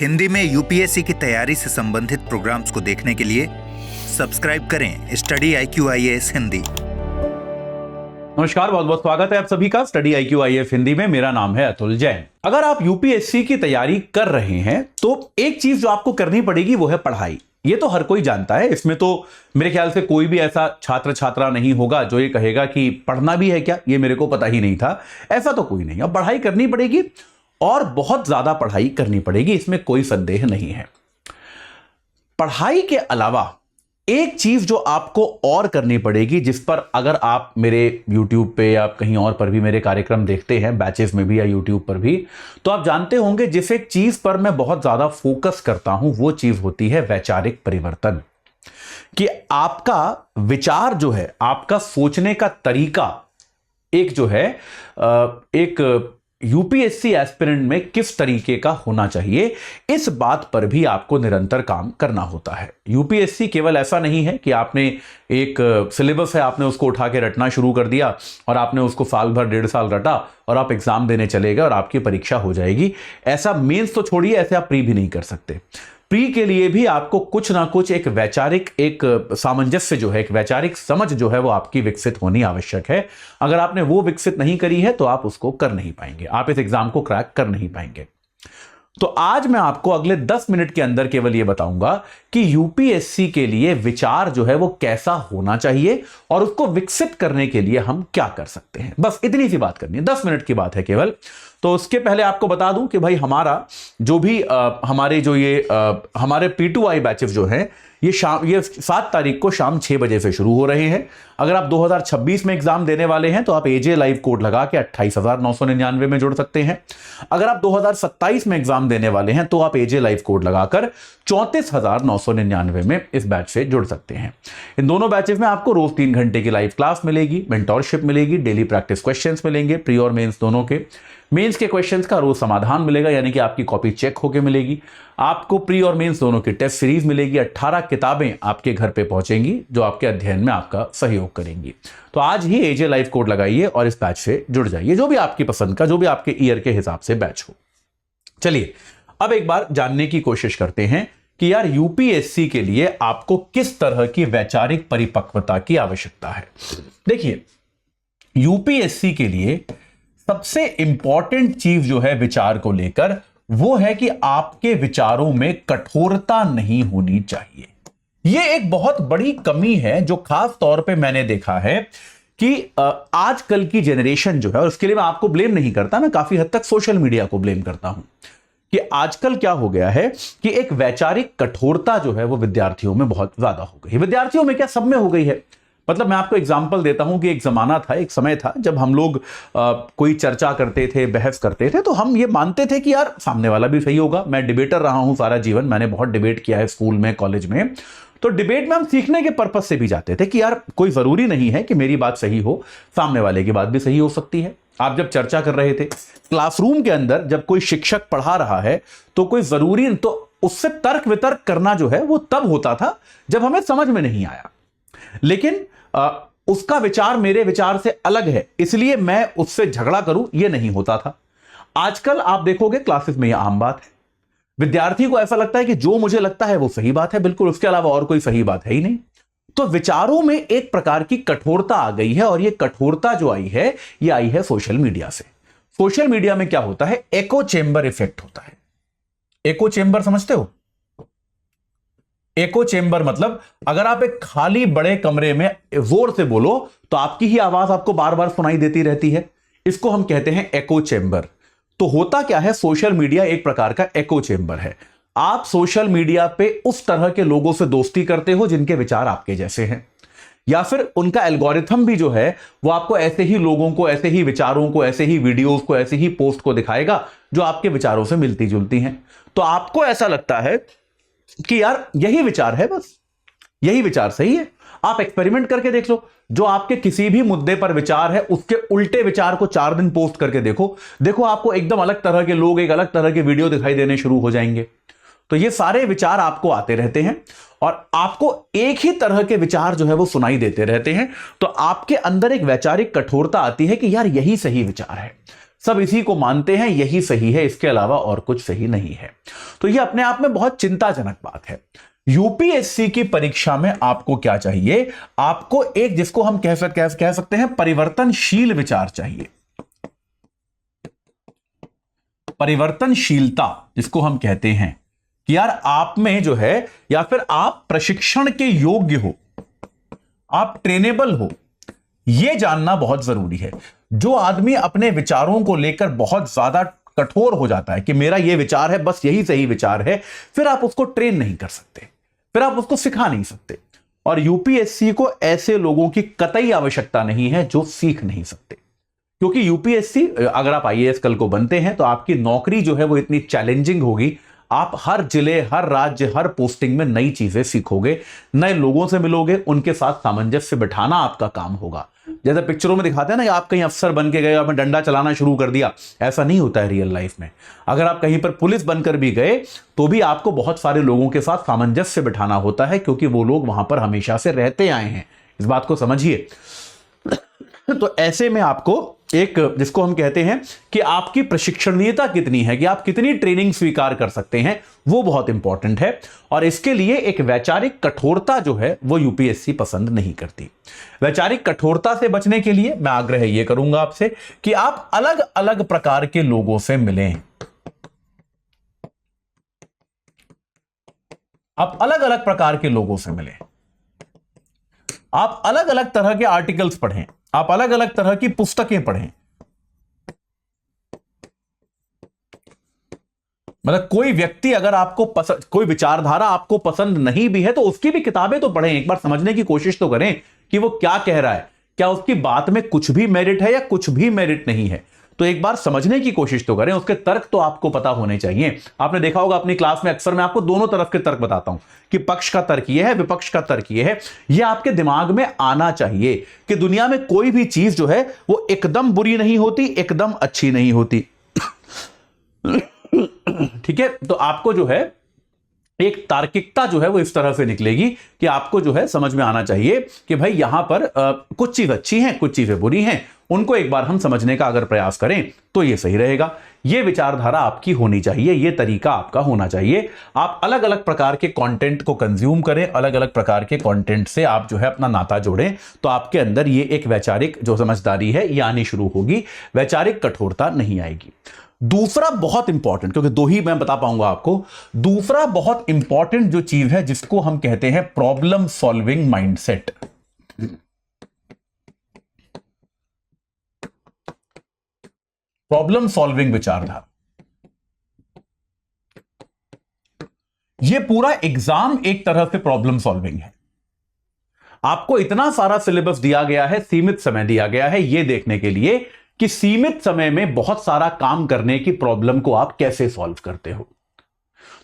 हिंदी में यूपीएससी की तैयारी से संबंधित प्रोग्राम्स को देखने के लिए सब्सक्राइब करें स्टडी IQ-IAS हिंदी। नमस्कार, बहुत बहुत स्वागत है आप सभी का स्टडी IQ-IAS हिंदी में। मेरा नाम है अतुल जैन। अगर आप यूपीएससी की तैयारी कर रहे हैं तो एक चीज जो आपको करनी पड़ेगी वो है पढ़ाई। ये तो हर कोई जानता है, इसमें तो मेरे ख्याल से कोई भी ऐसा छात्र छात्रा नहीं होगा जो ये कहेगा कि पढ़ना भी है क्या, ये मेरे को पता ही नहीं था। ऐसा तो कोई नहीं। अब पढ़ाई करनी पड़ेगी और बहुत ज्यादा पढ़ाई करनी पड़ेगी, इसमें कोई संदेह नहीं है। पढ़ाई के अलावा एक चीज जो आपको और करनी पड़ेगी, जिस पर अगर आप मेरे YouTube पे या कहीं और पर भी मेरे कार्यक्रम देखते हैं, बैचेस में भी या YouTube पर भी, तो आप जानते होंगे जिस एक चीज पर मैं बहुत ज्यादा फोकस करता हूं वो चीज होती है वैचारिक परिवर्तन। कि आपका विचार जो है, आपका सोचने का तरीका एक जो है एक यूपीएससी एस्पिरेंट में किस तरीके का होना चाहिए, इस बात पर भी आपको निरंतर काम करना होता है। यूपीएससी केवल ऐसा नहीं है कि आपने एक सिलेबस है, आपने उसको उठा के रटना शुरू कर दिया और आपने उसको साल भर 1.5 साल रटा और आप एग्जाम देने चले गए और आपकी परीक्षा हो जाएगी। ऐसा मेंस तो छोड़िए, ऐसे आप प्री भी नहीं कर सकते। प्री के लिए भी आपको कुछ ना कुछ एक वैचारिक एक सामंजस्य जो है, एक वैचारिक समझ जो है वो आपकी विकसित होनी आवश्यक है। अगर आपने वो विकसित नहीं करी है तो आप उसको कर नहीं पाएंगे, आप इस एग्जाम को क्रैक कर नहीं पाएंगे। तो आज मैं आपको अगले 10 मिनट के अंदर केवल ये बताऊंगा कि यूपीएससी के लिए विचार जो है वो कैसा होना चाहिए और उसको विकसित करने के लिए हम क्या कर सकते हैं। बस इतनी सी बात करनी है, 10 मिनट की बात है केवल। तो उसके पहले आपको बता दूं कि भाई हमारा जो भी हमारे P2I बैचेस जो हैं ये 7 तारीख को शाम 6 बजे से शुरू हो रहे हैं। अगर आप 2026 में एग्जाम देने वाले हैं तो आप AJ लाइव कोड लगा के 28,999 में जुड़ सकते हैं। अगर आप 2027 में एग्जाम देने वाले हैं तो आप AJ लाइव कोड लगाकर 34,999 में इस बैच से जुड़ सकते हैं। इन दोनों बैचेस में आपको रोज 3 घंटे की लाइव क्लास मिलेगी, मेंटोरशिप मिलेगी, डेली प्रैक्टिस क्वेश्चंस मिलेंगे, प्री और मेंस दोनों के। मेंस के क्वेश्चंस का रोज समाधान मिलेगा, यानी कि आपकी कॉपी चेक होके मिलेगी। आपको प्री और मेंस दोनों की टेस्ट सीरीज मिलेगी। 18 किताबें आपके घर पे पहुंचेंगी जो आपके अध्ययन में आपका सहयोग करेंगी। तो आज ही AJ लाइव कोड लगाइए और इस बैच से जुड़ जाइए, जो भी आपकी पसंद का, जो भी आपके ईयर के हिसाब से बैच हो। चलिए अब एक बार जानने की कोशिश करते हैं कि यार यूपीएससी के लिए आपको किस तरह की वैचारिक परिपक्वता की आवश्यकता है। देखिए, यूपीएससी के लिए सबसे इंपॉर्टेंट चीज जो है विचार को लेकर वो है कि आपके विचारों में कठोरता नहीं होनी चाहिए। यह एक बहुत बड़ी कमी है जो खास तौर पे मैंने देखा है कि आजकल की जनरेशन जो है, और उसके लिए मैं आपको ब्लेम नहीं करता, मैं काफी हद तक सोशल मीडिया को ब्लेम करता हूं कि आजकल क्या हो गया है कि एक वैचारिक कठोरता जो है वो विद्यार्थियों में बहुत ज्यादा हो गई है। विद्यार्थियों में क्या, सब में हो गई है। मतलब मैं आपको एग्जांपल देता हूं कि एक जमाना था, एक समय था जब हम लोग कोई चर्चा करते थे, बहस करते थे, तो हम ये मानते थे कि यार सामने वाला भी सही होगा। मैं डिबेटर रहा हूं सारा जीवन, मैंने बहुत डिबेट किया है स्कूल में, कॉलेज में। तो डिबेट में हम सीखने के पर्पज से भी जाते थे कि यार कोई जरूरी नहीं है कि मेरी बात सही हो, सामने वाले की बात भी सही हो सकती है। आप जब चर्चा कर रहे थे क्लासरूम के अंदर, जब कोई शिक्षक पढ़ा रहा है तो कोई जरूरी, तो उससे तर्क वितर्क करना जो है वो तब होता था जब हमें समझ में नहीं आया, लेकिन उसका विचार मेरे विचार से अलग है इसलिए मैं उससे झगड़ा करूं, यह नहीं होता था। आजकल आप देखोगे क्लासेस में यह आम बात है। विद्यार्थी को ऐसा लगता है कि जो मुझे लगता है वो सही बात है, बिल्कुल, उसके अलावा और कोई सही बात है ही नहीं। तो विचारों में एक प्रकार की कठोरता आ गई है और यह कठोरता जो आई है यह आई है सोशल मीडिया से। सोशल मीडिया में क्या होता है, एको चेंबर इफेक्ट होता है। एको चेंबर समझते हो? एको चेंबर मतलब अगर आप एक खाली बड़े कमरे में जोर से बोलो तो आपकी ही आवाज आपको बार बार सुनाई देती रहती है। इसको हम कहते हैं एको चेंबर। तो होता क्या है, सोशल मीडिया एक प्रकार का एको चेंबर है। आप सोशल मीडिया पे उस तरह के लोगों से दोस्ती करते हो जिनके विचार आपके जैसे हैं, या फिर उनका एल्गोरिथम भी जो है वो आपको ऐसे ही लोगों को, ऐसे ही विचारों को, ऐसे ही वीडियोस को, ऐसे ही पोस्ट को दिखाएगा जो आपके विचारों से मिलती जुलती हैं। तो आपको ऐसा लगता है कि यार यही विचार है, बस यही विचार सही है। आप एक्सपेरिमेंट करके देख लो, जो आपके किसी भी मुद्दे पर विचार है उसके उल्टे विचार को 4 दिन पोस्ट करके देखो आपको एकदम अलग तरह के लोग, एक अलग तरह के वीडियो दिखाई देने शुरू हो जाएंगे। तो ये सारे विचार आपको आते रहते हैं और आपको एक ही तरह के विचार जो है वो सुनाई देते रहते हैं। तो आपके अंदर एक वैचारिक कठोरता आती है कि यार यही सही विचार है। सब इसी को मानते हैं, यही सही है, इसके अलावा और कुछ सही नहीं है। तो यह अपने आप में बहुत चिंताजनक बात है। यूपीएससी की परीक्षा में आपको क्या चाहिए? आपको एक, जिसको हम कह सकते हैं परिवर्तनशील विचार चाहिए। परिवर्तनशीलता जिसको हम कहते हैं कि यार आप में जो है, या फिर आप प्रशिक्षण के योग्य हो, आप ट्रेनेबल हो, यह जानना बहुत जरूरी है। जो आदमी अपने विचारों को लेकर बहुत ज्यादा कठोर हो जाता है कि मेरा यह विचार है, बस यही सही विचार है, फिर आप उसको ट्रेन नहीं कर सकते, फिर आप उसको सिखा नहीं सकते। और यूपीएससी को ऐसे लोगों की कतई आवश्यकता नहीं है जो सीख नहीं सकते, क्योंकि यूपीएससी, अगर आप आईएएस कल को बनते हैं तो आपकी नौकरी जो है वो इतनी चैलेंजिंग होगी। आप हर जिले, हर राज्य, हर पोस्टिंग में नई चीजें सीखोगे, नए लोगों से मिलोगे, उनके साथ सामंजस्य बिठाना आपका काम होगा। जैसे पिक्चरों में दिखाते हैं ना, आप कहीं अफसर बन के गए, आपने डंडा चलाना शुरू कर दिया, ऐसा नहीं होता है रियल लाइफ में। अगर आप कहीं पर पुलिस बनकर भी गए तो भी आपको बहुत सारे लोगों के साथ सामंजस्य बिठाना होता है, क्योंकि वो लोग वहां पर हमेशा से रहते आए हैं। इस बात को समझिए। तो ऐसे में आपको एक, जिसको हम कहते हैं कि आपकी प्रशिक्षणीयता कितनी है, कि आप कितनी ट्रेनिंग स्वीकार कर सकते हैं, वो बहुत इंपॉर्टेंट है। और इसके लिए एक वैचारिक कठोरता जो है वो यूपीएससी पसंद नहीं करती। वैचारिक कठोरता से बचने के लिए मैं आग्रह ये करूंगा आपसे कि आप अलग अलग प्रकार के लोगों से मिलें। आप अलग अलग प्रकार के लोगों से मिलें, आप अलग अलग तरह के आर्टिकल्स पढ़ें, आप अलग अलग तरह की पुस्तकें पढ़ें। मतलब कोई व्यक्ति अगर आपको पसंद, कोई विचारधारा आपको पसंद नहीं भी है तो उसकी भी किताबें तो पढ़ें, एक बार समझने की कोशिश तो करें कि वो क्या कह रहा है, क्या उसकी बात में कुछ भी मेरिट है या कुछ भी मेरिट नहीं है। तो एक बार समझने की कोशिश तो करें, उसके तर्क तो आपको पता होने चाहिए। आपने देखा होगा अपनी क्लास में अक्सर मैं आपको दोनों तरफ के तर्क बताता हूं कि पक्ष का तर्क यह है, विपक्ष का तर्क यह है। यह आपके दिमाग में आना चाहिए कि दुनिया में कोई भी चीज जो है वो एकदम बुरी नहीं होती, एकदम अच्छी नहीं होती। ठीक है, तो आपको जो है एक तार्किकता जो है वो इस तरह से निकलेगी कि आपको जो है समझ में आना चाहिए कि भाई यहां पर कुछ चीज अच्छी हैं, कुछ चीजें बुरी हैं, उनको एक बार हम समझने का अगर प्रयास करें तो ये सही रहेगा। ये विचारधारा आपकी होनी चाहिए, ये तरीका आपका होना चाहिए। आप अलग अलग प्रकार के कंटेंट को कंज्यूम करें, अलग अलग प्रकार के कंटेंट से आप जो है अपना नाता जोड़ें, तो आपके अंदर ये एक वैचारिक जो समझदारी है ये आनी शुरू होगी, वैचारिक कठोरता नहीं आएगी। दूसरा बहुत इंपॉर्टेंट, क्योंकि दो ही मैं बता पाऊंगा आपको, दूसरा बहुत इंपॉर्टेंट जो चीज है जिसको हम कहते हैं problem solving mindset. Problem solving विचारधारा। यह पूरा एग्जाम एक तरह से प्रॉब्लम सॉल्विंग है। आपको इतना सारा सिलेबस दिया गया है, सीमित समय दिया गया है यह देखने के लिए कि सीमित समय में बहुत सारा काम करने की प्रॉब्लम को आप कैसे सॉल्व करते हो।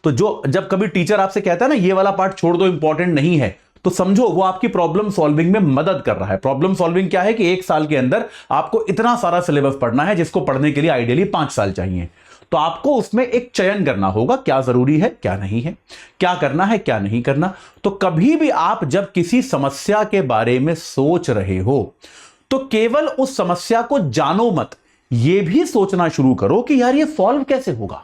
तो जब कभी टीचर आपसे कहता है ना ये वाला पार्ट छोड़ दो, इंपॉर्टेंट नहीं है, तो समझो वो आपकी प्रॉब्लम सॉल्विंग में मदद कर रहा है। प्रॉब्लम सॉल्विंग क्या है कि एक साल के अंदर आपको इतना सारा सिलेबस पढ़ना है जिसको पढ़ने के लिए आइडियली 5 साल चाहिए। तो आपको उसमें एक चयन करना होगा, क्या जरूरी है क्या नहीं है, क्या करना है क्या नहीं करना। तो कभी भी आप जब किसी समस्या के बारे में सोच रहे हो तो केवल उस समस्या को जानो मत, यह भी सोचना शुरू करो कि यार ये सॉल्व कैसे होगा,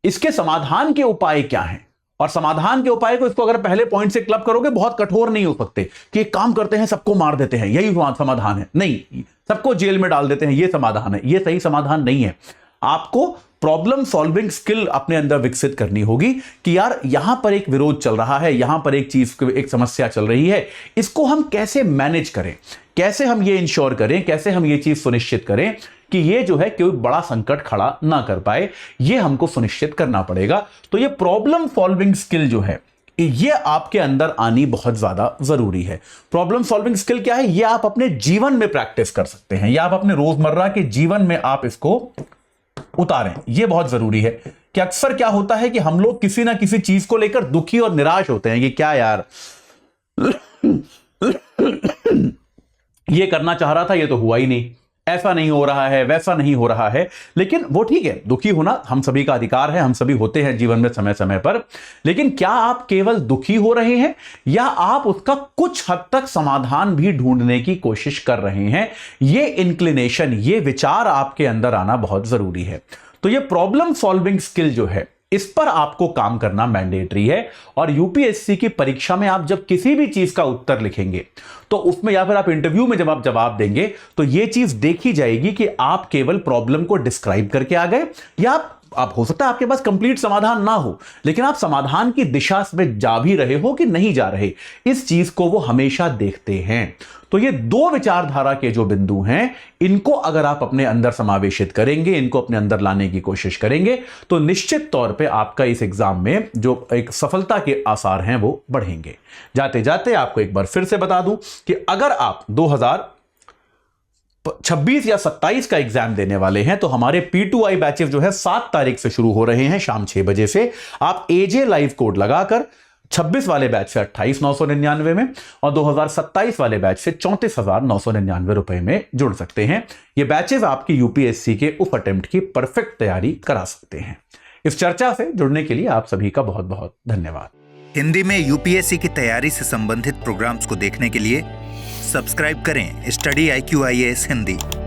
इसके समाधान के उपाय क्या हैं। और समाधान के उपाय को, इसको अगर पहले पॉइंट से क्लब करोगे बहुत कठोर नहीं हो सकते कि एक काम करते हैं सबको मार देते हैं यही समाधान है, नहीं, सबको जेल में डाल देते हैं ये समाधान है, ये सही समाधान नहीं है। आपको प्रॉब्लम सॉल्विंग स्किल अपने अंदर विकसित करनी होगी कि यार यहां पर एक विरोध चल रहा है, यहां पर एक चीज, एक समस्या चल रही है, इसको हम कैसे मैनेज करें, कैसे हम ये इंश्योर करें, कैसे हम ये चीज सुनिश्चित करें कि ये जो है कोई बड़ा संकट खड़ा ना कर पाए, ये हमको सुनिश्चित करना पड़ेगा। तो ये प्रॉब्लम सॉल्विंग स्किल जो है ये आपके अंदर आनी बहुत ज्यादा जरूरी है। प्रॉब्लम सॉल्विंग स्किल क्या है, ये आप अपने जीवन में प्रैक्टिस कर सकते हैं, या आप अपने रोजमर्रा के जीवन में आप इसको उतारें, यह बहुत जरूरी है। कि अक्सर क्या होता है कि हम लोग किसी ना किसी चीज को लेकर दुखी और निराश होते हैं कि क्या यार ये करना चाह रहा था ये तो हुआ ही नहीं, ऐसा नहीं हो रहा है, वैसा नहीं हो रहा है। लेकिन वो ठीक है, दुखी होना हम सभी का अधिकार है, हम सभी होते हैं जीवन में समय समय पर। लेकिन क्या आप केवल दुखी हो रहे हैं या आप उसका कुछ हद तक समाधान भी ढूंढने की कोशिश कर रहे हैं? ये इंक्लिनेशन, ये विचार आपके अंदर आना बहुत जरूरी है। तो ये प्रॉब्लम सॉल्विंग स्किल जो है, इस पर आपको काम करना मैंडेटरी है। और यूपीएससी की परीक्षा में आप जब किसी भी चीज का उत्तर लिखेंगे तो उसमें, या फिर आप इंटरव्यू में जब आप जवाब देंगे, तो यह चीज देखी जाएगी कि आप केवल प्रॉब्लम को डिस्क्राइब करके आ गए, या आप हो सकता है आपके पास कंप्लीट समाधान ना हो, लेकिन आप समाधान की दिशा में जा भी रहे हो कि नहीं जा रहे, इस चीज को वो हमेशा देखते हैं। तो ये दो विचारधारा के जो बिंदु हैं, इनको अगर आप अपने अंदर समावेशित करेंगे, इनको अपने अंदर लाने की कोशिश करेंगे, तो निश्चित तौर पे आपका इस एग्जाम में जो एक सफलता के आसार हैं वो बढ़ेंगे। जाते जाते आपको एक बार फिर से बता दूं कि अगर आप 2026 या 27 का एग्जाम देने वाले हैं, तो हमारे P2I बैचेस जो है 7 तारीख से शुरू हो रहे हैं शाम 6 बजे से। आप AJ लाइव कोड लगाकर 26 वाले बैच से 28,999 में और 2027 वाले बैच से 34,999 रुपए में जुड़ सकते हैं। ये बैचेस आपकी यूपीएससी के उप अटेम्प्ट की परफेक्ट तैयारी करा सकते हैं। इस चर्चा से जुड़ने के लिए आप सभी का बहुत बहुत धन्यवाद। हिंदी में यूपीएससी की तैयारी से संबंधित प्रोग्राम्स को देखने के लिए सब्सक्राइब करें स्टडी IQ IAS हिंदी।